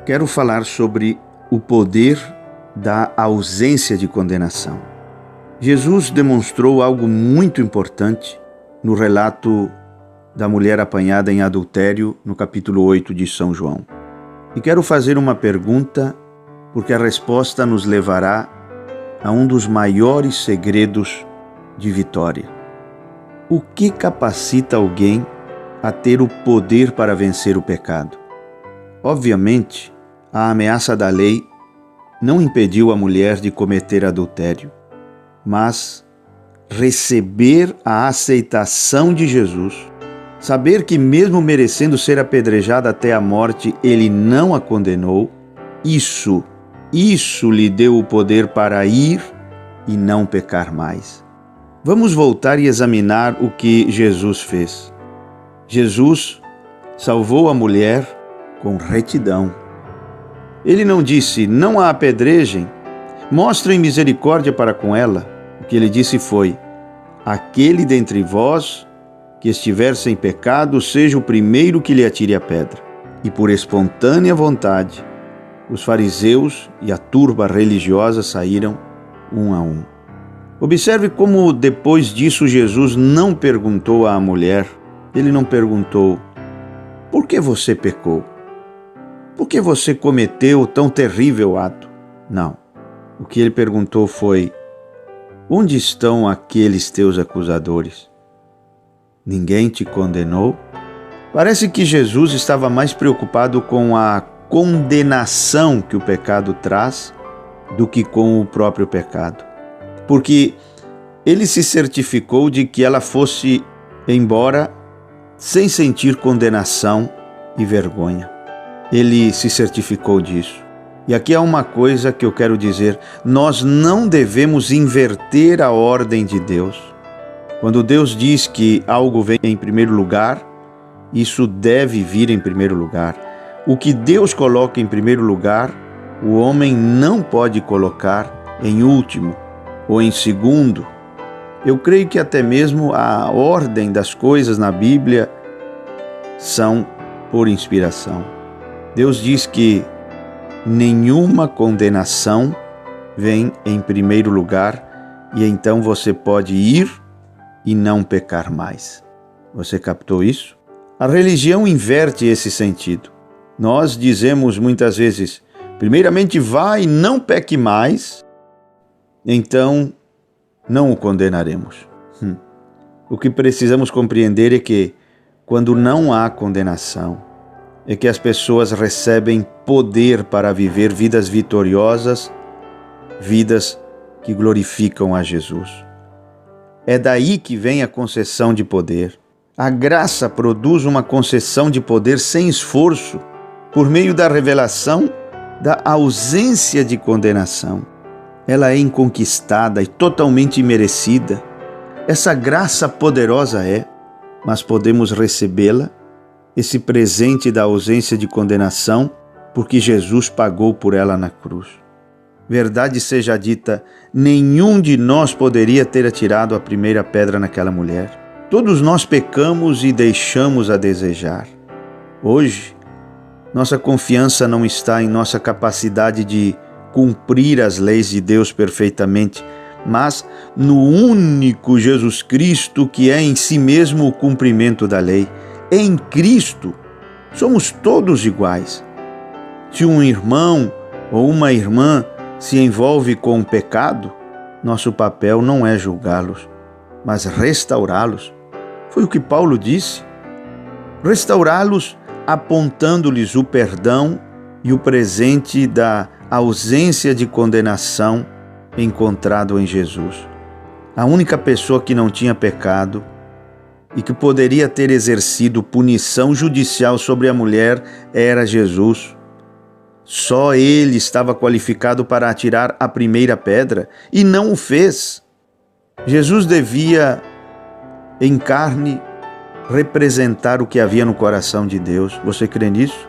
Quero falar sobre o poder da ausência de condenação. Jesus demonstrou algo muito importante no relato da mulher apanhada em adultério, no capítulo 8 de São João. E quero fazer uma pergunta, porque a resposta nos levará a um dos maiores segredos de vitória. O que capacita alguém a ter o poder para vencer o pecado? Obviamente, a ameaça da lei não impediu a mulher de cometer adultério, mas receber a aceitação de Jesus, saber que mesmo merecendo ser apedrejada até a morte, ele não a condenou, isso lhe deu o poder para ir e não pecar mais. Vamos voltar e examinar o que Jesus fez. Jesus salvou a mulher com retidão. Ele não disse, não a apedrejem, mostrem misericórdia para com ela. O que ele disse foi, aquele dentre vós que estiver sem pecado, seja o primeiro que lhe atire a pedra. E por espontânea vontade, os fariseus e a turba religiosa saíram um a um. Observe como depois disso Jesus não perguntou à mulher, ele não perguntou, por que você pecou? Por que você cometeu tão terrível ato? Não. O que ele perguntou foi, onde estão aqueles teus acusadores? Ninguém te condenou? Parece que Jesus estava mais preocupado com a condenação que o pecado traz do que com o próprio pecado. Porque ele se certificou de que ela fosse embora sem sentir condenação e vergonha. Ele se certificou disso. E aqui há uma coisa que eu quero dizer, nós não devemos inverter a ordem de Deus. Quando Deus diz que algo vem em primeiro lugar, isso deve vir em primeiro lugar. O que Deus coloca em primeiro lugar, o homem não pode colocar em último ou em segundo. Eu creio que até mesmo a ordem das coisas na Bíblia são por inspiração. Deus diz que nenhuma condenação vem em primeiro lugar e então você pode ir e não pecar mais. Você captou isso? A religião inverte esse sentido. Nós dizemos muitas vezes, primeiramente vá e não peque mais, então não o condenaremos. O que precisamos compreender é que quando não há condenação, é que as pessoas recebem poder para viver vidas vitoriosas, vidas que glorificam a Jesus. É daí que vem a concessão de poder. A graça produz uma concessão de poder sem esforço, por meio da revelação da ausência de condenação. Ela é inconquistada e totalmente imerecida. Essa graça poderosa mas podemos recebê-la, esse presente da ausência de condenação, porque Jesus pagou por ela na cruz. Verdade seja dita, nenhum de nós poderia ter atirado a primeira pedra naquela mulher. Todos nós pecamos e deixamos a desejar. Hoje, nossa confiança não está em nossa capacidade de cumprir as leis de Deus perfeitamente, mas no único Jesus Cristo que é em si mesmo o cumprimento da lei. Em Cristo, somos todos iguais. Se um irmão ou uma irmã se envolve com o pecado, nosso papel não é julgá-los, mas restaurá-los. Foi o que Paulo disse. Restaurá-los apontando-lhes o perdão e o presente da ausência de condenação encontrado em Jesus. A única pessoa que não tinha pecado e que poderia ter exercido punição judicial sobre a mulher era Jesus. Só ele estava qualificado para atirar a primeira pedra e não o fez. Jesus devia, em carne, representar o que havia no coração de Deus. Você crê nisso?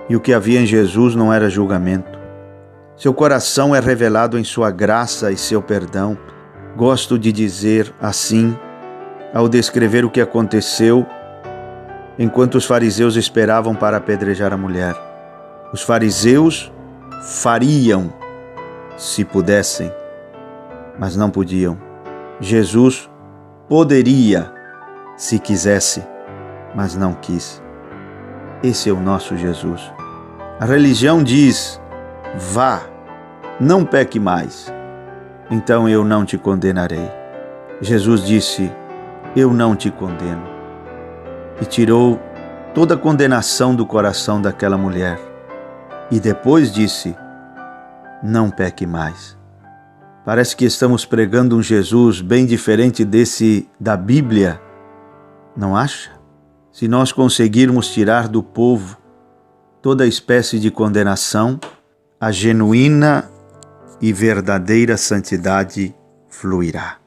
E o que havia em Jesus não era julgamento. Seu coração é revelado em sua graça e seu perdão. Gosto de dizer assim, ao descrever o que aconteceu enquanto os fariseus esperavam para apedrejar a mulher. Os fariseus fariam se pudessem, mas não podiam. Jesus poderia se quisesse, mas não quis. Esse é o nosso Jesus. A religião diz: vá, não peque mais, então eu não te condenarei. Jesus disse: eu não te condeno. E tirou toda a condenação do coração daquela mulher. E depois disse: não peque mais. Parece que estamos pregando um Jesus bem diferente desse da Bíblia, não acha? Se nós conseguirmos tirar do povo toda espécie de condenação, a genuína e verdadeira santidade fluirá.